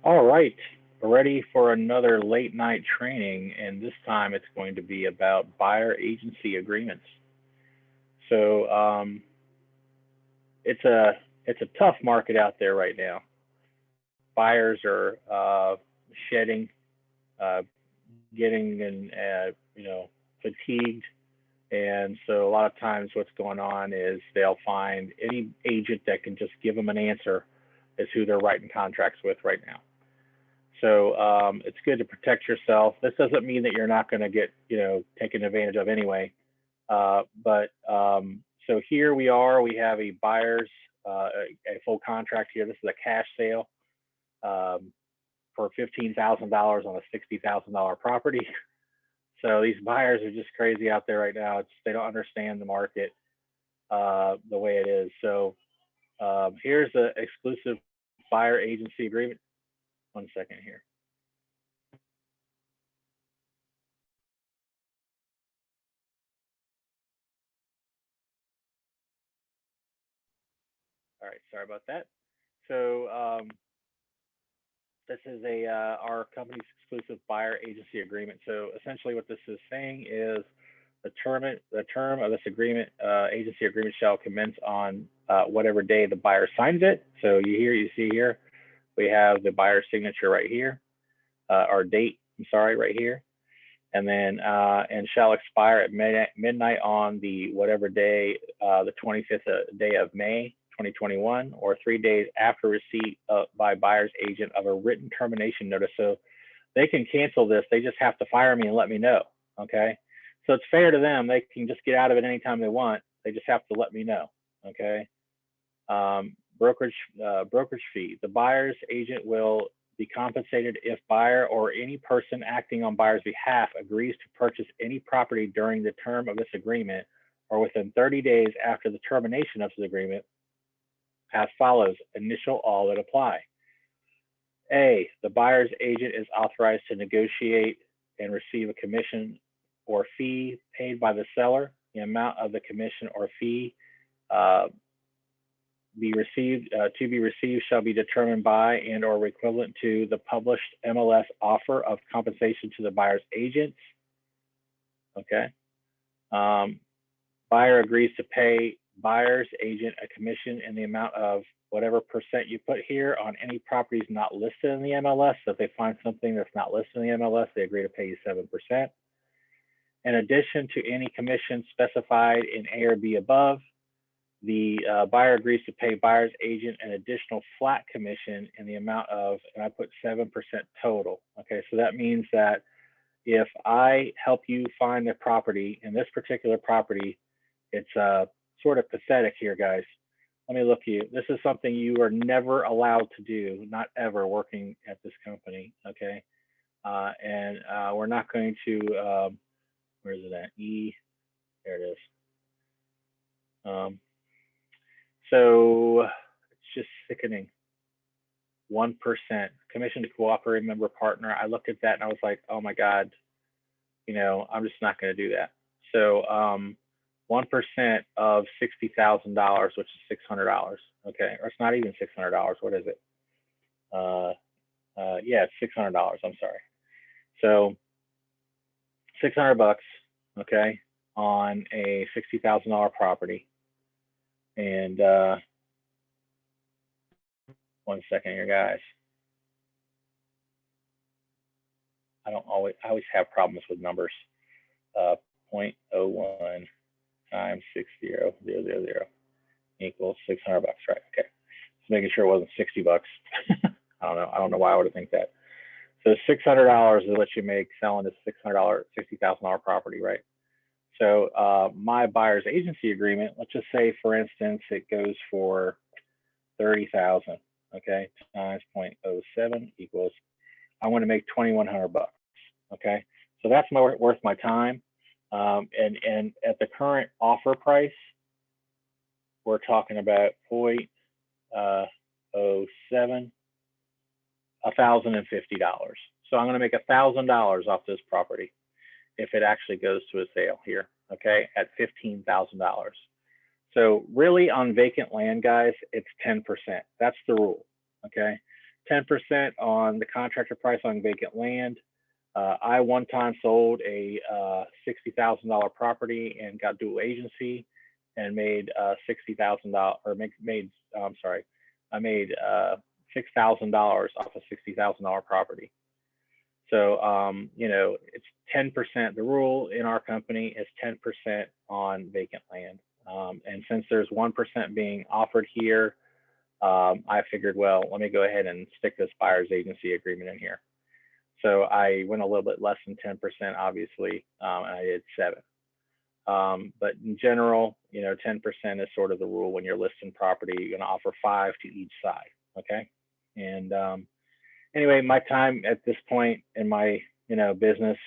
All right, we're ready for another late night training, and this time it's going to be about buyer agency agreements. So it's a it's a tough market out there right now. Buyers are shedding, uh, getting and fatigued, and so a lot of times what's going on is they'll find any agent that can just give them an answer is who they're writing contracts with right now. So it's good to protect yourself. This doesn't mean that you're not going to get, taken advantage of anyway. But so here we are. We have a buyer's a full contract here. This is a cash sale um, for $15,000 on a $60,000 property. So these buyers are just crazy out there right now. They don't understand the market the way it is. So here's the exclusive buyer agency agreement. One second here. All right, sorry about that. So this is a our company's exclusive buyer agency agreement. So essentially, what this is saying is the term of this agreement agency agreement shall commence on whatever day the buyer signs it. So you see here we have the buyer's signature right here, or date. I'm sorry, right here, and then and shall expire at midnight on the whatever day, the 25th day of May 2021, or 3 days after receipt by buyer's agent of a written termination notice. So they can cancel this. They just have to fire me and let me know. Okay. So it's fair to them. They can just get out of it anytime they want. They just have to let me know. Okay. Brokerage fee. The buyer's agent will be compensated if buyer or any person acting on buyer's behalf agrees to purchase any property during the term of this agreement or within 30 days after the termination of this agreement, as follows. Initial all that apply. A, the buyer's agent is authorized to negotiate and receive a commission or fee paid by the seller. The amount of the commission or fee uh, to be received shall be determined by and or equivalent to the published MLS offer of compensation to the buyer's agents. Okay. Um, Buyer agrees to pay buyer's agent a commission in the amount of whatever percent you put here on any properties not listed in the MLS. So if they find something that's not listed in the MLS, they agree to pay you 7%. In addition to any commission specified in A or B above, the buyer agrees to pay buyer's agent an additional flat commission in the amount of, and I put 7% total. Okay, so that means that if I help you find a property, in this particular property, it's sort of pathetic here, guys. Let me look at you. This is something you are never allowed to do, not ever working at this company, okay? And we're not going to, where is it at? There it is. Um, so it's just sickening. 1% commission to cooperating member partner. I looked at that and I was like, oh my God, I'm just not going to do that. So 1% of $60,000, which is $600. Okay, or it's not even $600. What is it? Yeah, it's $600. I'm sorry. So 600 bucks. Okay, on a $60,000 property. And one second here, guys. I always have problems with numbers. 0.01 times 60000 equals 600 bucks, right? Okay. Just making sure it wasn't 60 bucks. I don't know why I would think that. So $600 is what you make selling this $60,000 property, right? So my buyer's agency agreement, let's just say, for instance, it goes for 30,000. Okay, times 0.07 equals, I want to make 2,100 bucks. Okay, so that's worth my time. And at the current offer price, we're talking about 0.07, $1,050. So I'm going to make $1,000 off this property if it actually goes to a sale here, okay, at $15,000. So really on vacant land, guys, it's 10%. That's the rule, okay? 10% on the contractor price on vacant land. I one time sold a $60,000 property and got dual agency and made $60,000 or made I'm sorry, I made $6,000 off a $60,000 property. So you know, it's 10%. The rule in our company is 10% on vacant land. And since there's 1% being offered here, I figured, well, let me go ahead and stick this buyer's agency agreement in here. So I went a little bit less than 10%, obviously, and I did 7. But in general, you know, 10% is sort of the rule when you're listing property. You're going to offer 5 to each side, okay? And anyway, my time at this point in my, you know, business,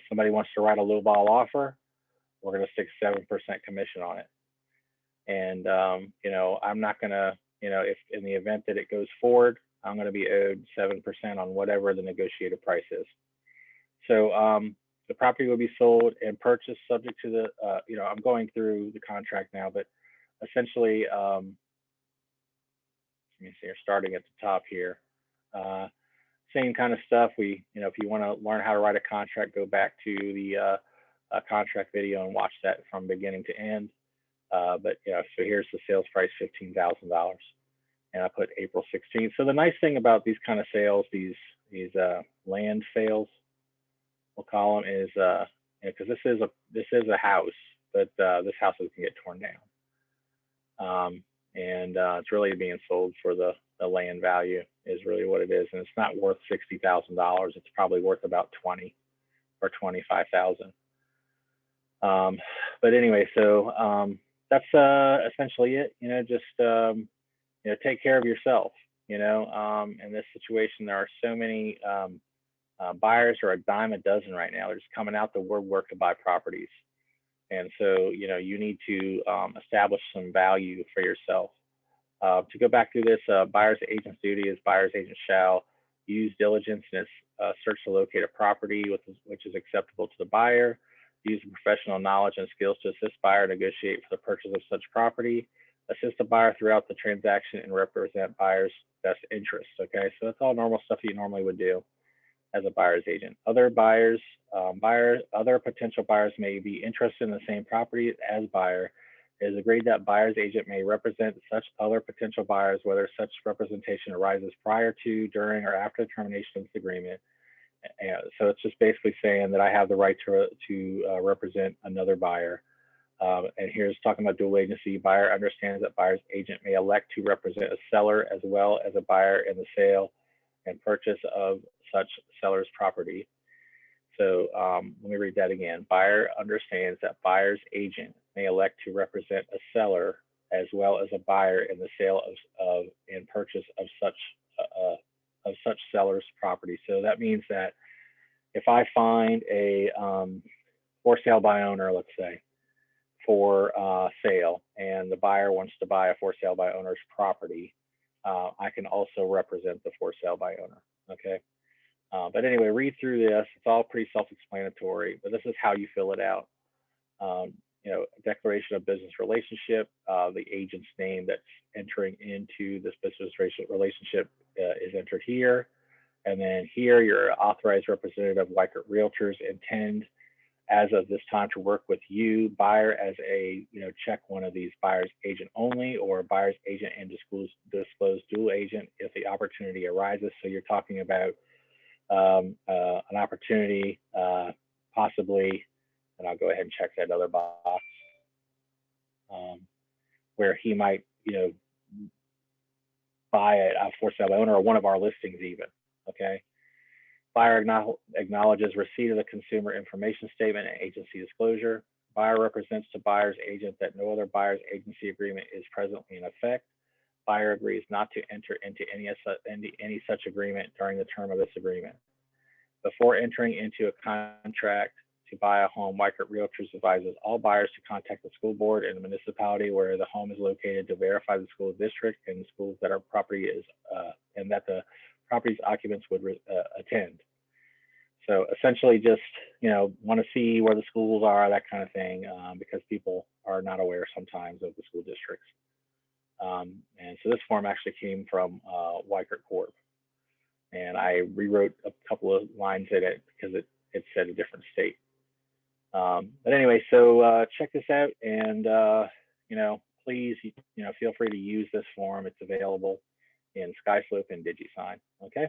somebody wants to write a lowball offer, we're going to stick 7% commission on it. And you know, I'm not going to, you know, if in the event that it goes forward, I'm going to be owed 7% on whatever the negotiated price is. So the property will be sold and purchased subject to the, you know, I'm going through the contract now, but essentially, let me see, starting at the top here. Same kind of stuff. We, you know, if you want to learn how to write a contract, go back to the contract video and watch that from beginning to end. But yeah, so here's the sales price, $15,000, and I put April 16th. So the nice thing about these kind of sales, these land sales, we'll call them, is because this is a house, but this house is gonna get torn down, and it's really being sold for the land value is really what it is, and it's not worth $60,000. It's probably worth about 20 or 25,000. But anyway, so that's essentially it. You know, just you know, take care of yourself. You know, in this situation, there are so many buyers are a dime a dozen right now. They're just coming out the woodwork to buy properties, and so you know, you need to establish some value for yourself. To go back through this, buyer's agent's duty is buyer's agent shall use diligence in its search to locate a property which is acceptable to the buyer, use professional knowledge and skills to assist buyer negotiate for the purchase of such property, assist the buyer throughout the transaction, and represent buyer's best interests. Okay, so that's all normal stuff you normally would do as a buyer's agent. Other buyers, other potential buyers may be interested in the same property as buyer. It is agreed that buyer's agent may represent such other potential buyers, whether such representation arises prior to, during, or after the termination of this agreement. So it's just basically saying that I have the right to represent another buyer. And here's talking about dual agency. Buyer understands that buyer's agent may elect to represent a seller as well as a buyer in the sale and purchase of such seller's property. So let me read that again. Buyer understands that buyer's agent may elect to represent a seller as well as a buyer in the sale of and purchase of such seller's property. So that means that if I find a for sale by owner, let's say, for sale, and the buyer wants to buy a for sale by owner's property, I can also represent the for sale by owner. Okay. But anyway, read through this. It's all pretty self-explanatory, but this is how you fill it out. You know, declaration of business relationship, the agent's name that's entering into this business relationship is entered here. And then here, your authorized representative, Weichert Realtors, intend as of this time to work with you, buyer, as a, you know, check one of these buyer's agent only or buyer's agent and disclose dual agent if the opportunity arises. So you're talking about an opportunity, possibly, and I'll go ahead and check that other box, where he might, you know, buy a for sale by owner or one of our listings even. Okay. Buyer acknowledges receipt of the consumer information statement and agency disclosure. Buyer represents to buyer's agent that no other buyer's agency agreement is presently in effect. Buyer agrees not to enter into any such agreement during the term of this agreement. Before entering into a contract to buy a home, Weichert Realtors advises all buyers to contact the school board and the municipality where the home is located to verify the school district and the schools that our property is, and that the property's occupants would attend. So essentially just, you know, want to see where the schools are, that kind of thing, because people are not aware sometimes of the school districts. And so this form actually came from Weichert Corp. and I rewrote a couple of lines in it because it said a different state. But anyway, so check this out, and please, feel free to use this form. It's available in SkySlope and DigiSign. Okay.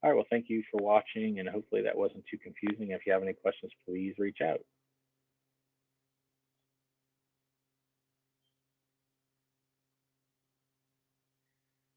All right. Well, thank you for watching, and hopefully that wasn't too confusing. If you have any questions, please reach out.